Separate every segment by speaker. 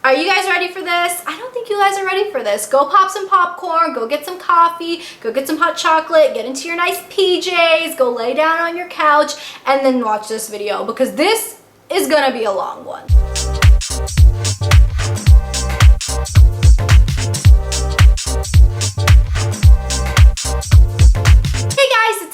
Speaker 1: Are you guys ready for this? I don't think you guys are ready for this. Go pop some popcorn, go get some coffee, go get some hot chocolate, get into your nice PJs, go lay down on your couch, and then watch this video because this is gonna be a long one.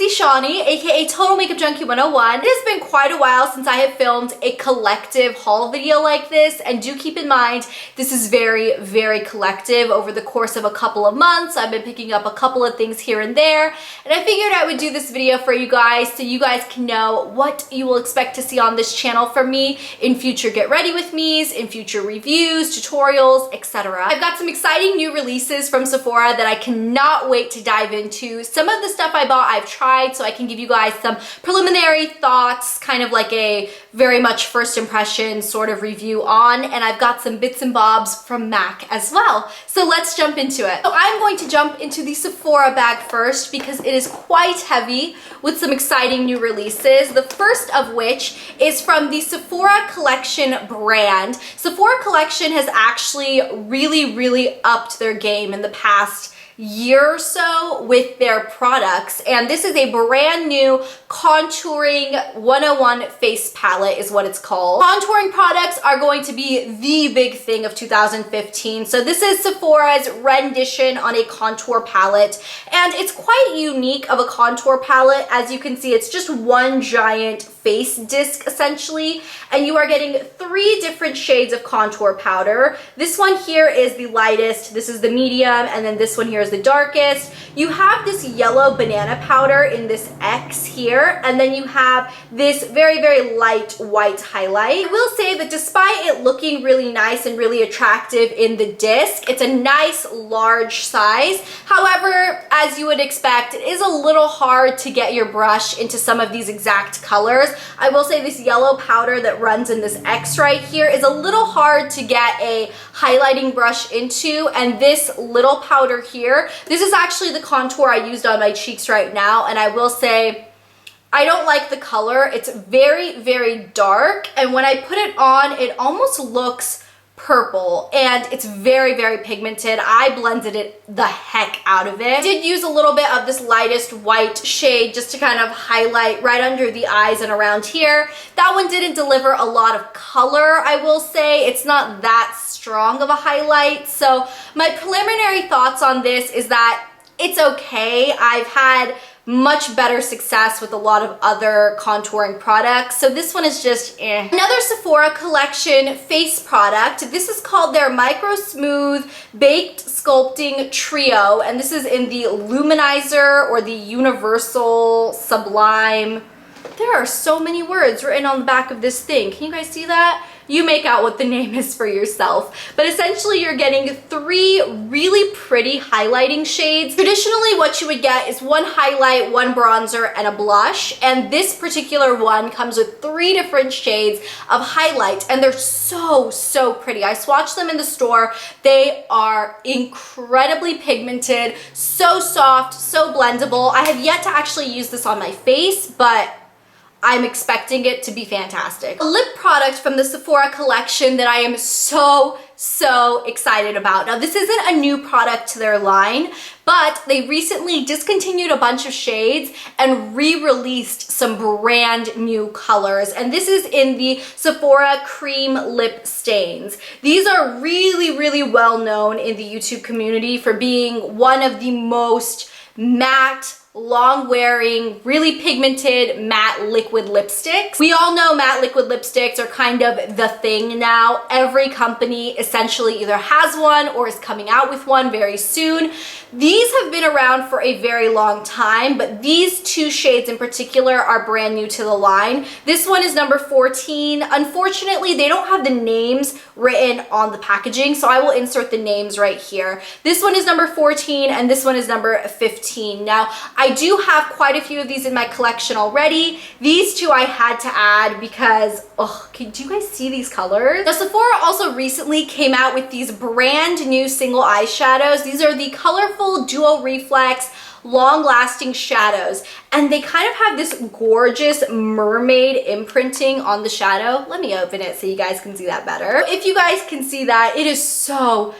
Speaker 1: Shawnee, aka Total Makeup Junkie 101. It has been quite a while since I have filmed a collective haul video like this, and do keep in mind this is very, very collective. Over the course of a couple of months, I've been picking up a couple of things here and there, and I figured I would do this video for you guys so you guys can know what you will expect to see on this channel from me in future Get Ready With Me's, in future reviews, tutorials, etc. I've got some exciting new releases from Sephora that I cannot wait to dive into. Some of the stuff I bought I've tried, so I can give you guys some preliminary thoughts, kind of like a very much first impression sort of review on, and I've got some bits and bobs from MAC as well. So let's jump into it. So I'm going to jump into the Sephora bag first because it is quite heavy with some exciting new releases. The first of which is from the Sephora Collection brand. Sephora Collection has actually really upped their game in the past year or so with their products, and this is a brand new contouring 101 face palette is what it's called. Contouring products are going to be the big thing of 2015, so this is Sephora's rendition on a contour palette, and it's quite unique of a contour palette. As you can see, it's just one giant face disc essentially, and you are getting 3 different shades of contour powder. This one here is the lightest, this is the medium, and then this one here is the darkest. You have this yellow banana powder in this X here, and then you have this very light white highlight. I will say that despite it looking really nice and really attractive in the disc, it's a nice large size. However, as you would expect, it is a little hard to get your brush into some of these exact colors. I will say this yellow powder that runs in this X right here is a little hard to get a highlighting brush into, and this little powder here, this is actually the contour I used on my cheeks right now, and I will say I don't like the color. It's very dark, and when I put it on, it almost looks purple, and it's very pigmented. I blended it the heck out of it. I did use a little bit of this lightest white shade just to kind of highlight right under the eyes and around here. That one didn't deliver a lot of color, I will say. It's not that strong of a highlight, so my preliminary thoughts on this is that it's okay. I've had much better success with a lot of other contouring products, so this one is just eh. Another Sephora Collection face product. This is called their MicroSmooth Baked Sculpting Trio, and this is in the Luminizer or the Universal Sublime. There are so many words written on the back of this thing. Can you guys see that? You make out what the name is for yourself. But essentially you're getting 3 really pretty highlighting shades. Traditionally what you would get is 1 highlight, 1 bronzer, and a blush. And this particular one comes with 3 different shades of highlight, and they're so pretty. I swatched them in the store. They are incredibly pigmented, so soft, so blendable. I have yet to actually use this on my face, but I'm expecting it to be fantastic. A lip product from the Sephora Collection that I am so excited about. Now, this isn't a new product to their line, but they recently discontinued a bunch of shades and re-released some brand new colors. And this is in the Sephora Cream Lip Stains. These are really well known in the YouTube community for being one of the most matte, long-wearing, really pigmented matte liquid lipsticks. We all know matte liquid lipsticks are kind of the thing now. Every company essentially either has one or is coming out with one very soon. These have been around for a very long time, but these 2 shades in particular are brand new to the line. This one is number 14. Unfortunately, they don't have the names written on the packaging, so I will insert the names right here. This one is number 14 and this one is number 15. Now, I do have quite a few of these in my collection already. These 2 I had to add because, oh, do you guys see these colors? Now, Sephora also recently came out with these brand new single eyeshadows. These are the colorful Duo Reflex long-lasting shadows, and they kind of have this gorgeous mermaid imprinting on the shadow. Let me open it so you guys can see that better. If you guys can see that, it is so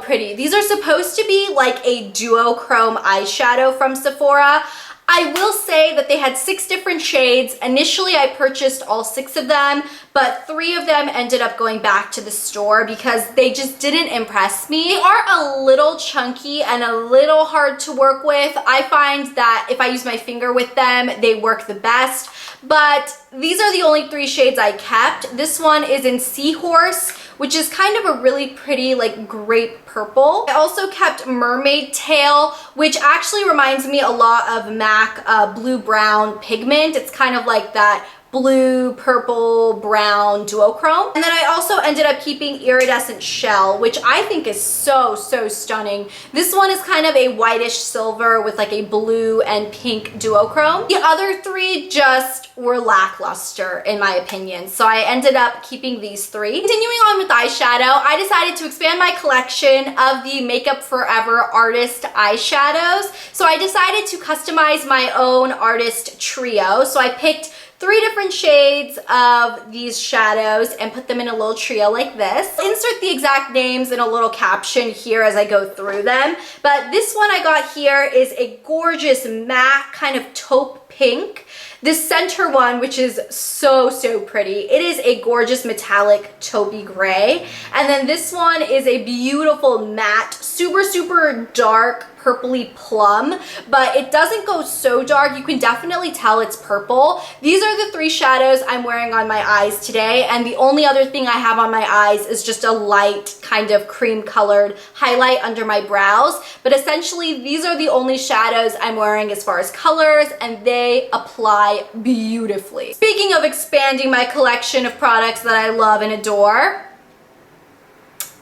Speaker 1: pretty. These are supposed to be like a duochrome eyeshadow from Sephora. I will say that they had 6 different shades. Initially, I purchased all 6 of them, but 3 of them ended up going back to the store because they just didn't impress me. They are a little chunky and a little hard to work with. I find that if I use my finger with them, they work the best, but these are the only 3 shades I kept. This one is in Seahorse, which is kind of a really pretty like grape purple. I also kept Mermaid Tail, which actually reminds me a lot of MAC Blue Brown Pigment. It's kind of like that blue, purple, brown duochrome. And then I also ended up keeping Iridescent Shell, which I think is so stunning. This one is kind of a whitish silver with like a blue and pink duochrome. The other 3 just were lackluster in my opinion, so I ended up keeping these 3. Continuing on with eyeshadow, I decided to expand my collection of the Makeup Forever Artist eyeshadows. So I decided to customize my own artist trio. So I picked 3 different shades of these shadows and put them in a little trio like this. I'll insert the exact names in a little caption here as I go through them. But this one I got here is a gorgeous matte kind of taupe pink. This center one, which is so pretty, it is a gorgeous metallic taupey gray. And then this one is a beautiful matte, super dark purpley plum, but it doesn't go so dark. You can definitely tell it's purple. These are the 3 shadows I'm wearing on my eyes today, and the only other thing I have on my eyes is just a light kind of cream colored highlight under my brows. But essentially these are the only shadows I'm wearing as far as colors, and they apply beautifully. Speaking of expanding my collection of products that I love and adore,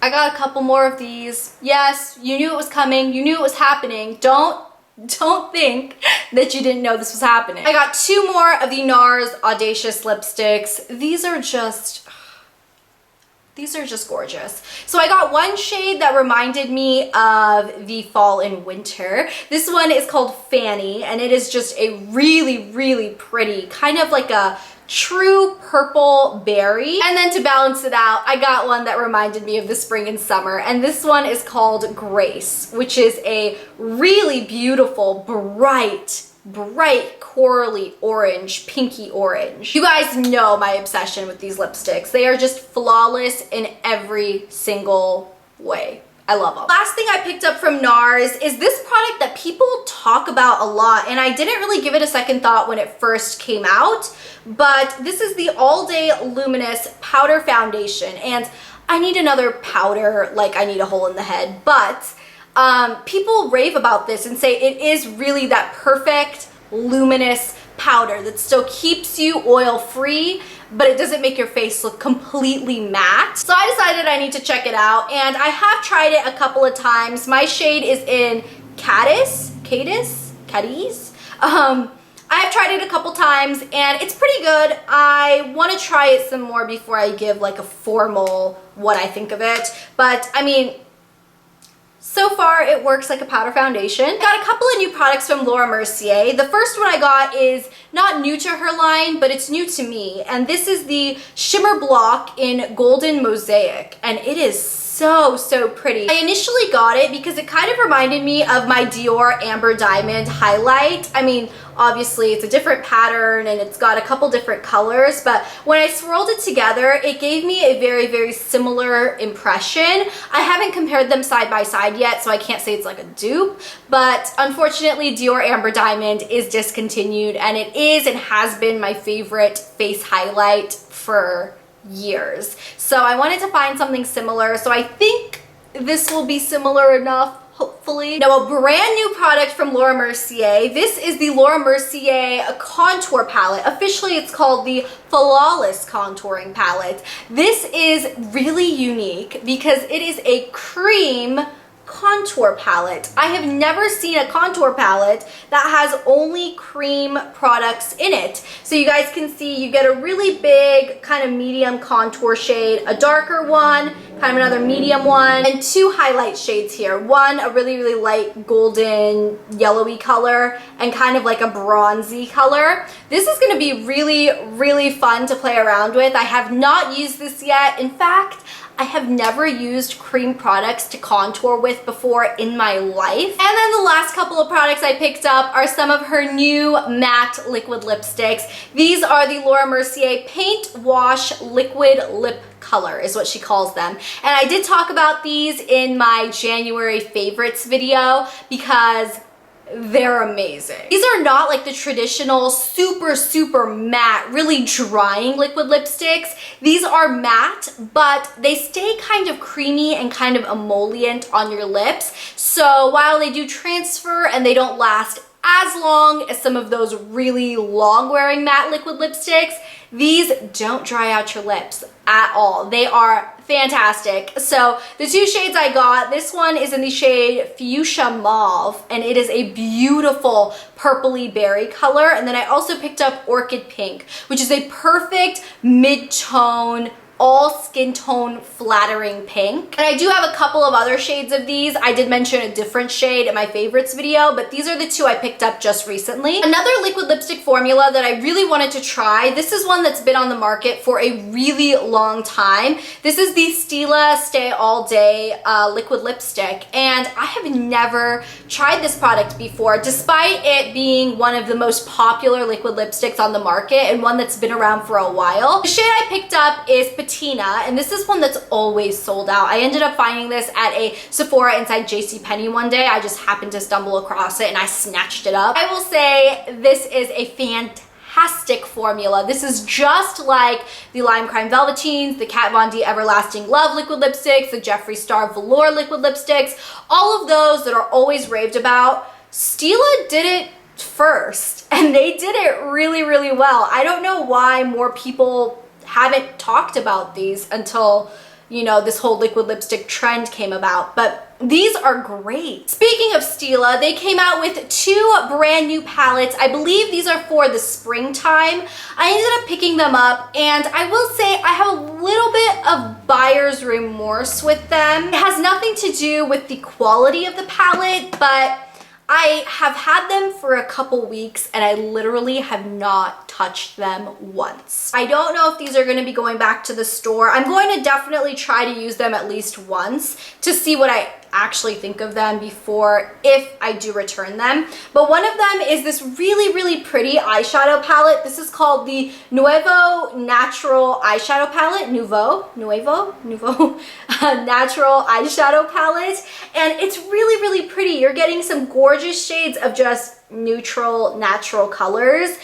Speaker 1: I got a couple more of these. Yes, you knew it was coming. You knew it was happening. Don't think that you didn't know this was happening. I got 2 more of the Nars Audacious lipsticks. These are just gorgeous. So I got one shade that reminded me of the fall and winter. This one is called Fanny, and it is just a really pretty, kind of like a true purple berry. And then to balance it out, I got one that reminded me of the spring and summer, and this one is called Grace, which is a really beautiful, bright corally orange, pinky orange. You guys know my obsession with these lipsticks. They are just flawless in every single way. I love them. Last thing I picked up from Nars is this product that people talk about a lot, and I didn't really give it a second thought when it first came out, but this is the All Day Luminous Powder Foundation, and I need another powder like I need a hole in the head, but people rave about this and say it is really that perfect luminous powder that still keeps you oil free, but it doesn't make your face look completely matte. So I decided I need to check it out, and I have tried it a couple of times. My shade is in Cadiz. I have tried it a couple times and it's pretty good. I want to try it some more before I give like a formal what I think of it, but I mean, so far, it works like a powder foundation. Got a couple of new products from Laura Mercier. The first one I got is not new to her line, but it's new to me. And this is the Shimmer Bloc in Golden Mosaic. And it is so pretty. I initially got it because it kind of reminded me of my Dior Amber Diamond highlight. I mean, obviously it's a different pattern and it's got a couple different colors, but when I swirled it together, it gave me a very similar impression. I haven't compared them side by side yet, so I can't say it's like a dupe, but unfortunately Dior Amber Diamond is discontinued, and it is and has been my favorite face highlight for years. So I wanted to find something similar, so I think this will be similar enough, hopefully. Now, a brand new product from Laura Mercier. This is the Laura Mercier contour palette. Officially, it's called the Flawless Contouring Palette. This is really unique because it is a cream contour palette. I have never seen a contour palette that has only cream products in it. So you guys can see you get a really big kind of medium contour shade, a darker one, kind of another medium one, and two highlight shades here. One, a really, really light golden yellowy color and kind of like a bronzy color. This is gonna be really, really fun to play around with. I have not used this yet. In fact, I have never used cream products to contour with before in my life. And then the last couple of products I picked up are some of her new matte liquid lipsticks. These are the Laura Mercier Paint Wash Liquid Lip Color is what she calls them. And I did talk about these in my January favorites video because they're amazing. These are not like the traditional super matte, really drying liquid lipsticks. These are matte, but they stay kind of creamy and kind of emollient on your lips. So while they do transfer and they don't last as long as some of those really long wearing matte liquid lipsticks, these don't dry out your lips at all. They are fantastic. So the two shades I got, this one is in the shade Fuchsia Mauve, and it is a beautiful purpley berry color. And then I also picked up Orchid Pink, which is a perfect mid-tone, all skin tone flattering pink. And I do have a couple of other shades of these. I did mention a different shade in my favorites video, but these are the two I picked up just recently. Another liquid lipstick formula that I really wanted to try, this is one that's been on the market for a really long time. This is the Stila Stay All Day liquid lipstick, and I have never tried this product before, despite it being one of the most popular liquid lipsticks on the market and one that's been around for a while. The shade I picked up is Patina, and this is one that's always sold out. I ended up finding this at a Sephora inside JCPenney one day. I just happened to stumble across it and I snatched it up. I will say this is a fantastic formula. This is just like the Lime Crime Velveteens, the Kat Von D Everlasting Love liquid lipsticks, the Jeffree Star Velour liquid lipsticks, all of those that are always raved about. Stila did it first, and they did it really, really well. I don't know why more people haven't talked about these until, you know, this whole liquid lipstick trend came about, but these are great. Speaking of Stila, they came out with two brand new palettes. I believe these are for the springtime. I ended up picking them up, and I will say I have a little bit of buyer's remorse with them. It has nothing to do with the quality of the palette, but I have had them for a couple weeks and I literally have not touched them once. I don't know if these are going to be going back to the store. I'm going to definitely try to use them at least once to see what I actually think of them before, if I do return them. But one of them is this really, really pretty eyeshadow palette. This is called the Nouveau Natural Eyeshadow Palette. Nouveau Natural Eyeshadow Palette. And it's really, really pretty. You're getting some gorgeous shades of just neutral, natural colors.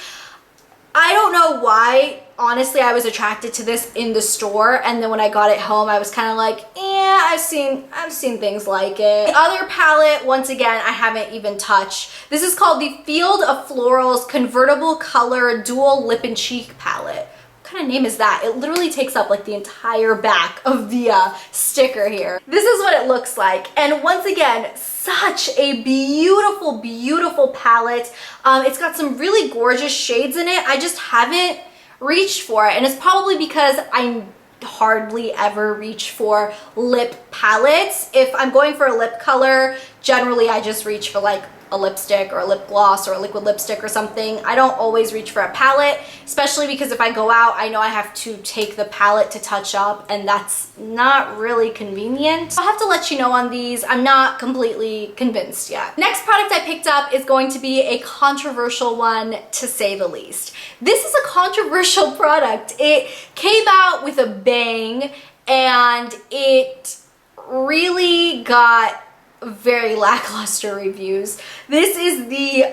Speaker 1: I don't know why, honestly, I was attracted to this in the store, and then when I got it home, I was kind of like, I've seen things like it. The other palette, once again, I haven't even touched. This is called the Field of Florals Convertible Color Dual Lip and Cheek Palette. What kind of name is that? It literally takes up like the entire back of the sticker here. This is what it looks like, and once again, such a beautiful, beautiful palette. It's got some really gorgeous shades in it. I just haven't reached for it, and it's probably because I hardly ever reach for lip palettes. If I'm going for a lip color, generally I just reach for like a lipstick or a lip gloss or a liquid lipstick or something. I don't always reach for a palette, especially because if I go out, I know I have to take the palette to touch up, and that's not really convenient. I'll have to let you know on these. I'm not completely convinced yet. Next product I picked up is going to be a controversial one, to say the least. This is a controversial product. It came out with a bang, and it really got very lackluster reviews. This is the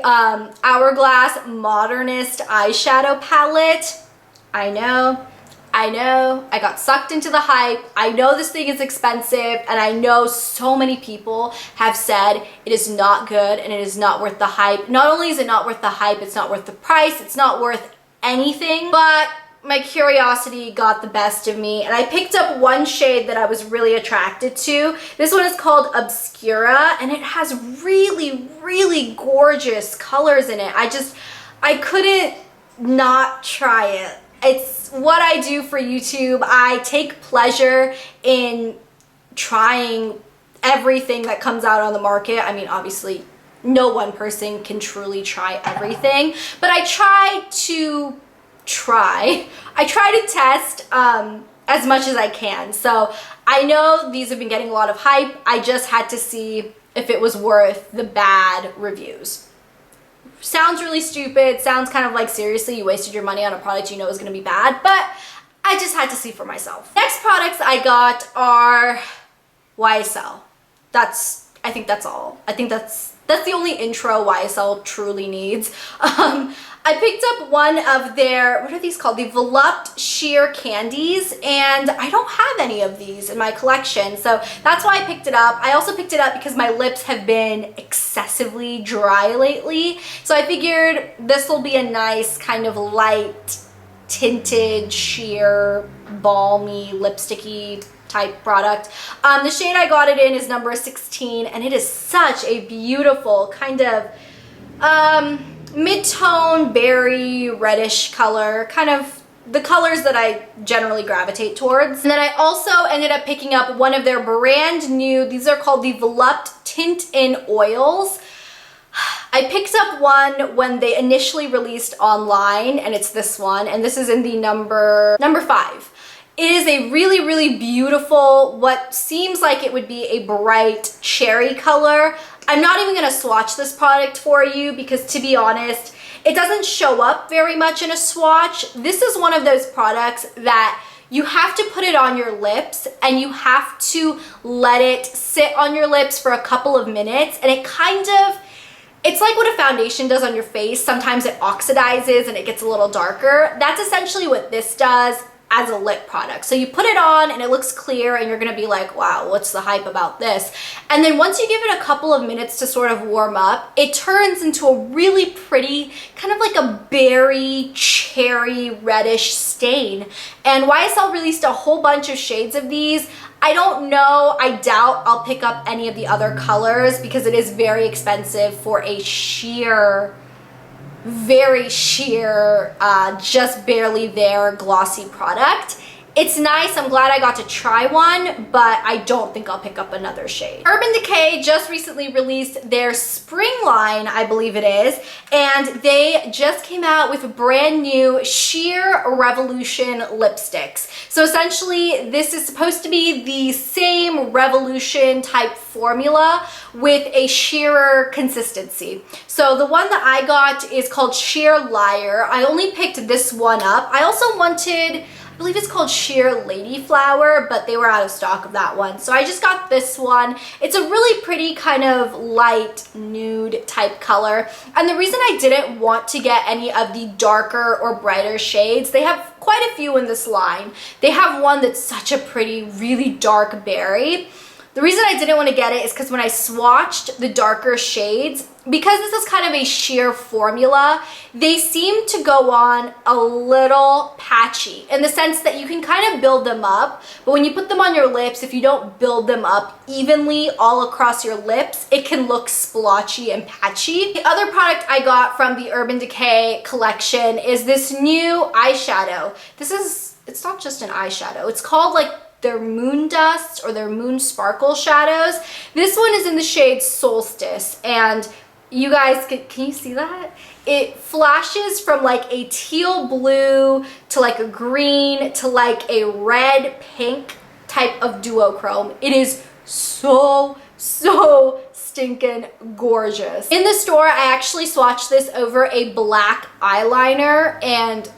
Speaker 1: Hourglass Modernist eyeshadow palette. I know, I got sucked into the hype. I know this thing is expensive, and I know so many people have said it is not good and it is not worth the hype. Not only is it not worth the hype, it's not worth the price, it's not worth anything, but my curiosity got the best of me, and I picked up one shade that I was really attracted to. This one is called Obscura, and it has really, really gorgeous colors in it. I couldn't not try it. It's what I do for YouTube. I take pleasure in trying everything that comes out on the market. I mean, obviously, no one person can truly try everything, but I try to test as much as I can. So I know these have been getting a lot of hype. I just had to see if it was worth the bad reviews. Sounds really stupid. Sounds kind of like, seriously, you wasted your money on a product you know is going to be bad, but I just had to see for myself. Next products I got are YSL. I think that's all. I think that's the only intro YSL truly needs. I picked up one of their, what are these called? The Volupte Sheer Candies, and I don't have any of these in my collection, so that's why I picked it up. I also picked it up because my lips have been excessively dry lately, so I figured this will be a nice kind of light tinted, sheer, balmy, lipsticky type product. The shade I got it in is number 16, and it is such a beautiful kind of mid-tone berry reddish color, kind of the colors that I generally gravitate towards. And then I also ended up picking up one of their brand new, these are called the Volupte Tint in Oils. I picked up one when they initially released online, and it's this one, and this is in the number 5. It is a really, really beautiful, what seems like it would be a bright cherry color. I'm not even gonna swatch this product for you because, to be honest, it doesn't show up very much in a swatch. This is one of those products that you have to put it on your lips and you have to let it sit on your lips for a couple of minutes, and it kind of, it's like what a foundation does on your face. Sometimes it oxidizes and it gets a little darker. That's essentially what this does as a lip product. So you put it on and it looks clear and you're gonna be like, wow, what's the hype about this? And then once you give it a couple of minutes to sort of warm up, it turns into a really pretty, kind of like a berry, cherry, reddish stain. And YSL released a whole bunch of shades of these. I don't know, I doubt I'll pick up any of the other colors because it is very expensive for a sheer, very sheer, just barely there glossy product. It's nice, I'm glad I got to try one, but I don't think I'll pick up another shade. Urban Decay just recently released their spring line, I believe it is, and they just came out with brand new Sheer Revolution lipsticks. So essentially, this is supposed to be the same Revolution type formula with a sheerer consistency. So the one that I got is called Sheer Liar. I only picked this one up. I also wanted, I believe it's called Sheer Lady Flower, but they were out of stock of that one. So I just got this one. It's a really pretty kind of light nude type color. And the reason I didn't want to get any of the darker or brighter shades, they have quite a few in this line. They have one that's such a pretty, really dark berry. The reason I didn't want to get it is because when I swatched the darker shades, because this is kind of a sheer formula, they seem to go on a little patchy in the sense that you can kind of build them up, but when you put them on your lips, if you don't build them up evenly all across your lips, it can look splotchy and patchy. The other product I got from the Urban Decay collection is this new eyeshadow. It's not just an eyeshadow, it's called like their Moon Dust or their Moon Sparkle shadows. This one is in the shade Solstice, and you guys, can you see that? It flashes from like a teal blue to like a green to like a red pink type of duochrome. It is so stinking gorgeous. In the store, I actually swatched this over a black eyeliner, and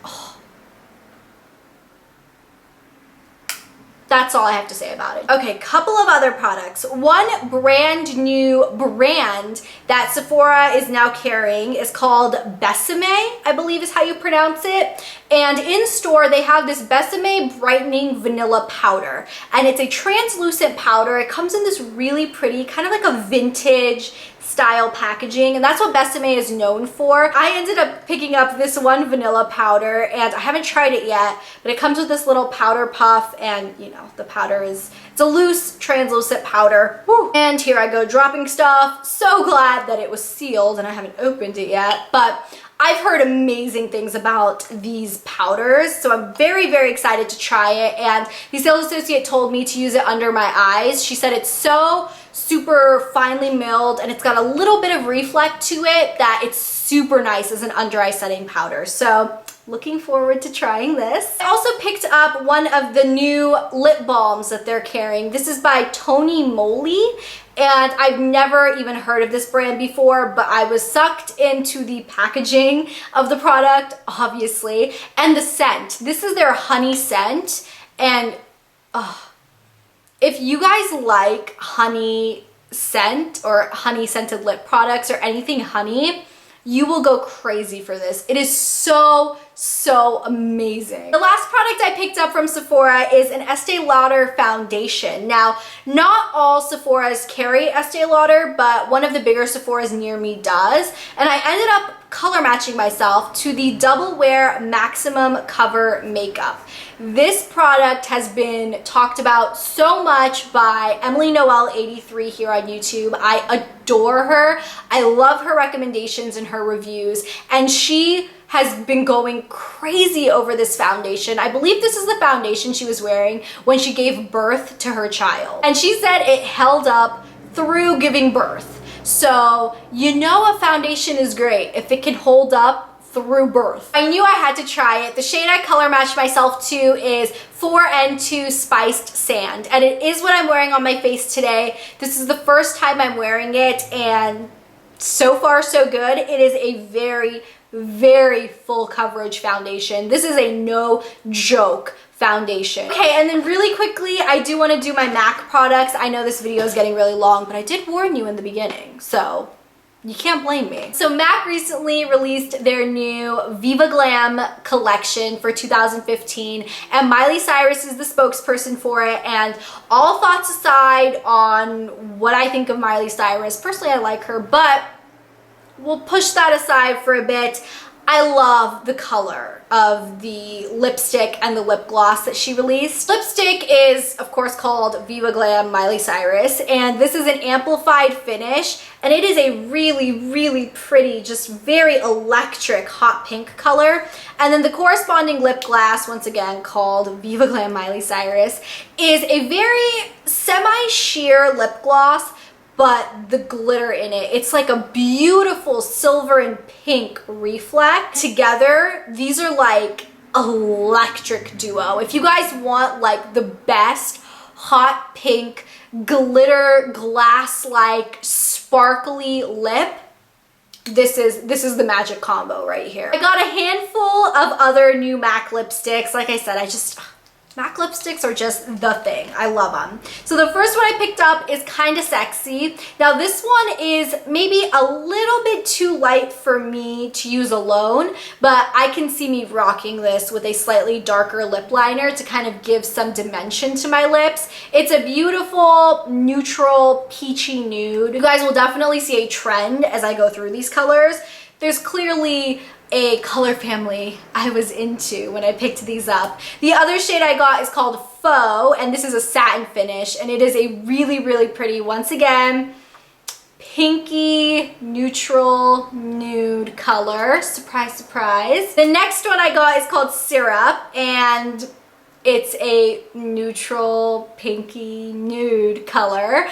Speaker 1: that's all I have to say about it. Okay, couple of other products. One brand new brand that Sephora is now carrying is called Besame, I believe is how you pronounce it. And in store, they have this Besame Brightening Vanilla Powder. And it's a translucent powder. It comes in this really pretty, kind of like a vintage style packaging, and that's what Besame is known for. I ended up picking up this one vanilla powder, and I haven't tried it yet, but it comes with this little powder puff, and you know, now. The powder is, it's a loose, translucent powder. Woo. And here I go dropping stuff. So glad that it was sealed and I haven't opened it yet, but I've heard amazing things about these powders, so I'm very, very excited to try it. And the sales associate told me to use it under my eyes. She said it's so super finely milled and it's got a little bit of reflect to it that it's super nice as an under eye setting powder. So looking forward to trying this. I also picked up one of the new lip balms that they're carrying. This is by Tony Moly. And I've never even heard of this brand before, but I was sucked into the packaging of the product, obviously, and the scent. This is their honey scent, and if you guys like honey scent or honey scented lip products or anything honey, you will go crazy for this. It is so amazing. The last product I picked up from Sephora is an Estee Lauder foundation. Now, not all Sephoras carry Estee Lauder, but one of the bigger Sephoras near me does. And I ended up color matching myself to the Double Wear Maximum Cover Makeup. This product has been talked about so much by Emily Noel 83 here on YouTube. I adore her. I love her recommendations and her reviews, and she has been going crazy over this foundation. I believe this is the foundation she was wearing when she gave birth to her child. And she said it held up through giving birth. So you know a foundation is great if it can hold up through birth. I knew I had to try it. The shade I color matched myself to is 4N2 Spiced Sand, and it is what I'm wearing on my face today. This is the first time I'm wearing it, and so far so good. It is a very full coverage foundation. This is a no joke foundation. Okay, and then really quickly, I do want to do my MAC products. I know this video is getting really long, but I did warn you in the beginning, so you can't blame me. So MAC recently released their new Viva Glam collection for 2015, and Miley Cyrus is the spokesperson for it. And all thoughts aside on what I think of Miley Cyrus, personally I like her, but we'll push that aside for a bit. I love the color of the lipstick and the lip gloss that she released. Lipstick is, of course, called Viva Glam Miley Cyrus, and this is an amplified finish, and it is a really pretty, just very electric hot pink color. And then the corresponding lip gloss, once again called Viva Glam Miley Cyrus, is a very semi-sheer lip gloss, but the glitter in it, it's like a beautiful silver and pink reflect. Together, these are like electric duo. If you guys want like the best hot pink glitter glass-like sparkly lip, this is the magic combo right here. I got a handful of other new MAC lipsticks. Like I said, MAC lipsticks are just the thing. I love them. So the first one I picked up is Kinda Sexy. Now this one is maybe a little bit too light for me to use alone, but I can see me rocking this with a slightly darker lip liner to kind of give some dimension to my lips. It's a beautiful, neutral, peachy nude. You guys will definitely see a trend as I go through these colors. There's clearly a color family I was into when I picked these up. The other shade I got is called Faux, and this is a satin finish, and it is a really pretty, once again, pinky, neutral, nude color. Surprise, surprise. The next one I got is called Syrup, and it's a neutral, pinky, nude color.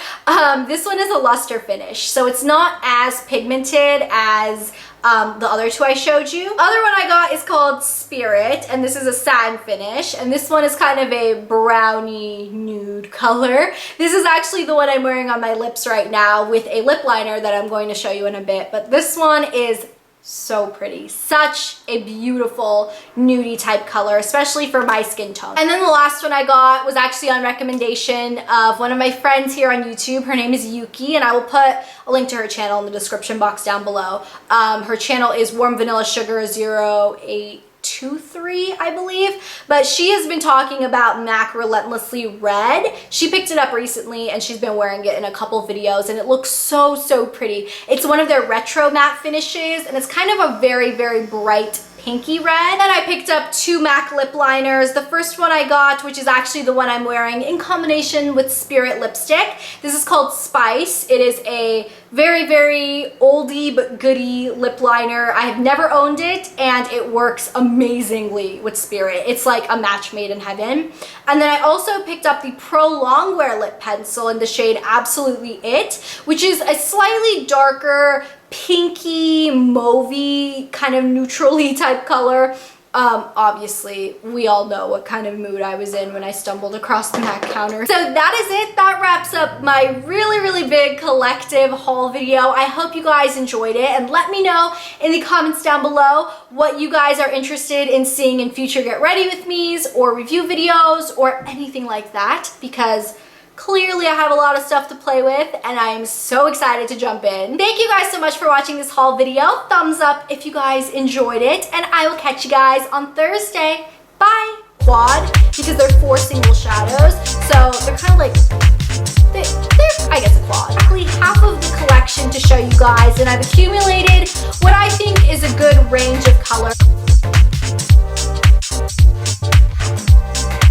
Speaker 1: This one is a luster finish, so it's not as pigmented as the other two I showed you. Other one I got is called Spirit, and this is a satin finish, and this one is kind of a brownie nude color. This is actually the one I'm wearing on my lips right now with a lip liner that I'm going to show you in a bit, but this one is so pretty. Such a beautiful nudie type color, especially for my skin tone. And then the last one I got was actually on recommendation of one of my friends here on YouTube. Her name is Yukie, and I will put a link to her channel in the description box down below. Her channel is Warm Vanilla Sugar 0823, I believe, but she has been talking about MAC Relentlessly Red. She picked it up recently and she's been wearing it in a couple videos, and it looks so pretty. It's one of their retro matte finishes, and it's kind of a very bright pinky red. Then I picked up 2 MAC lip liners. The first one I got, which is actually the one I'm wearing in combination with Spirit lipstick. This is called Spice. It is a very, very oldie but goodie lip liner. I have never owned it, and it works amazingly with Spirit. It's like a match made in heaven. And then I also picked up the Pro Longwear lip pencil in the shade Absolutely It, which is a slightly darker, pinky, mauvey, kind of neutrally type color. Obviously, we all know what kind of mood I was in when I stumbled across the MAC counter. So that is it. That wraps up my really, really big collective haul video. I hope you guys enjoyed it, and let me know in the comments down below what you guys are interested in seeing in future Get Ready With Me's or review videos or anything like that, because clearly I have a lot of stuff to play with and I am so excited to jump in. Thank you guys so much for watching this haul video. Thumbs up if you guys enjoyed it, and I will catch you guys on Thursday. Bye! Quad, because they're 4 single shadows, so they're kind of like, they're I guess a quad. Exactly half of the collection to show you guys, and I've accumulated what I think is a good range of color.